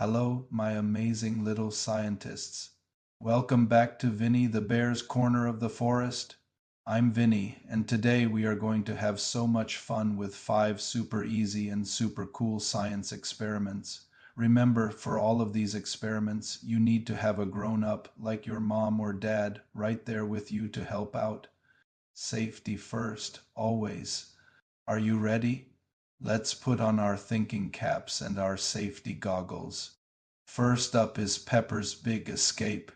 Hello, my amazing little scientists. Welcome back to Vinnie the Bear's Corner of the Forest. I'm Vinnie, and today we are going to have so much fun with 5 super easy and super cool science experiments. Remember, for all of these experiments, you need to have a grown-up, like your mom or dad, right there with you to help out. Safety first, always. Are you ready? Let's put on our thinking caps and our safety goggles. First up is Pepper's big escape.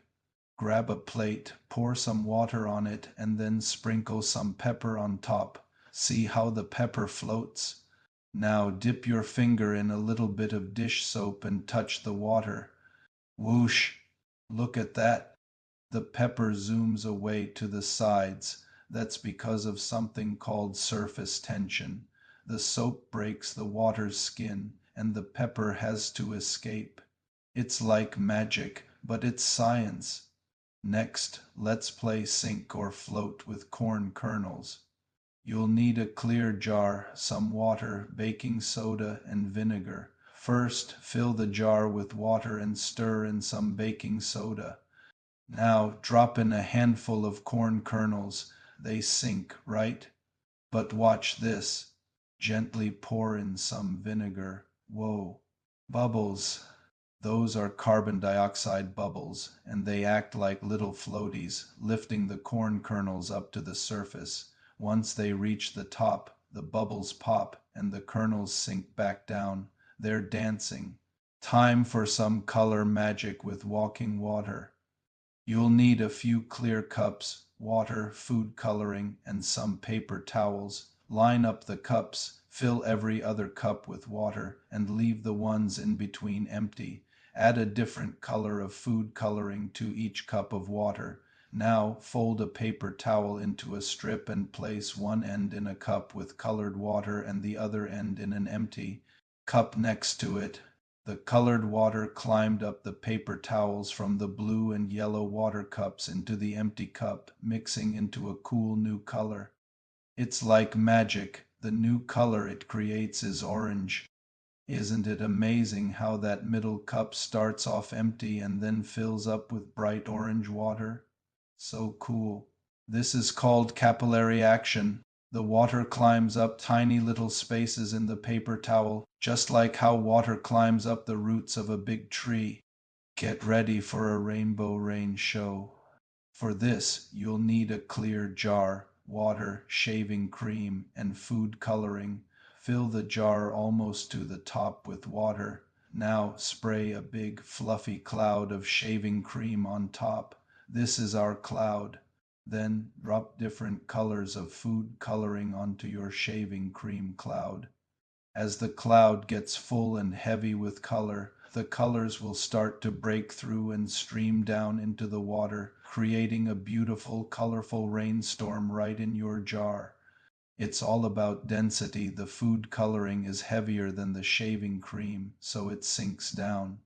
Grab a plate, pour some water on it, and then sprinkle some pepper on top. See how the pepper floats? Now dip your finger in a little bit of dish soap and touch the water. Whoosh! Look at that. The pepper zooms away to the sides. That's because of something called surface tension. The soap breaks the water's skin, and the pepper has to escape. It's like magic, but it's science. Next, let's play sink or float with corn kernels. You'll need a clear jar, some water, baking soda, and vinegar. First, fill the jar with water and stir in some baking soda. Now drop in a handful of corn kernels. They sink, right? But watch this. Gently pour in some vinegar. Whoa. Bubbles. Those are carbon dioxide bubbles, and they act like little floaties, lifting the corn kernels up to the surface. Once they reach the top, the bubbles pop and the kernels sink back down. They're dancing. Time for some color magic with walking water. You'll need a few clear cups, water, food coloring, and some paper towels. Line up the cups, fill every other cup with water, and leave the ones in between empty. Add a different color of food coloring to each cup of water. Now fold a paper towel into a strip and place one end in a cup with colored water and the other end in an empty cup next to it. The colored water climbed up the paper towels from the blue and yellow water cups into the empty cup, mixing into a cool new color. It's like magic. The new color it creates is orange. Isn't it amazing how that middle cup starts off empty and then fills up with bright orange water? So cool. This is called capillary action. The water climbs up tiny little spaces in the paper towel, just like how water climbs up the roots of a big tree. Get ready for a rainbow rain show. For this, you'll need a clear jar, water, shaving cream, and food coloring. Fill the jar almost to the top with water. Now spray a big fluffy cloud of shaving cream on top. This is our cloud. Then drop different colors of food coloring onto your shaving cream cloud. As the cloud gets full and heavy with color, the colors will start to break through and stream down into the water, creating a beautiful, colorful rainstorm right in your jar. It's all about density. The food coloring is heavier than the shaving cream, so it sinks down.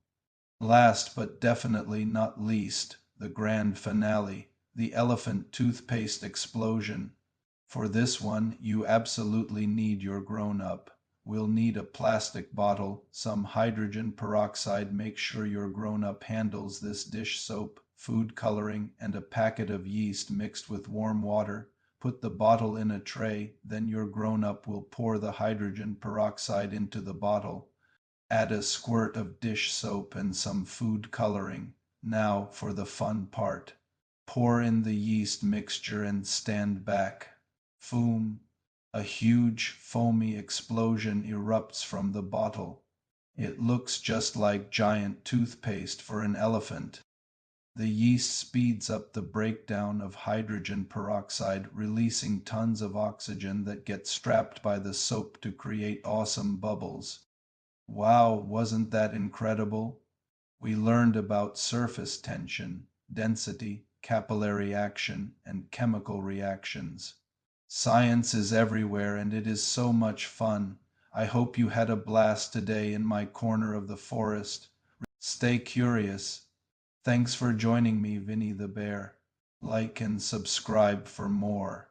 Last but definitely not least, the grand finale, the elephant toothpaste explosion. For this one, you absolutely need your grown-up. We'll need a plastic bottle, some hydrogen peroxide. Make sure your grown-up handles this dish soap, food coloring, and a packet of yeast mixed with warm water. Put the bottle in a tray, then your grown-up will pour the hydrogen peroxide into the bottle. Add a squirt of dish soap and some food coloring. Now for the fun part. Pour in the yeast mixture and stand back. Boom! A huge, foamy explosion erupts from the bottle. It looks just like giant toothpaste for an elephant. The yeast speeds up the breakdown of hydrogen peroxide, releasing tons of oxygen that get trapped by the soap to create awesome bubbles. Wow, wasn't that incredible? We learned about surface tension, density, capillary action, and chemical reactions. Science is everywhere and it is so much fun. I hope you had a blast today in my corner of the forest. Stay curious. Thanks for joining me, Vinnie the Bear. Like and subscribe for more.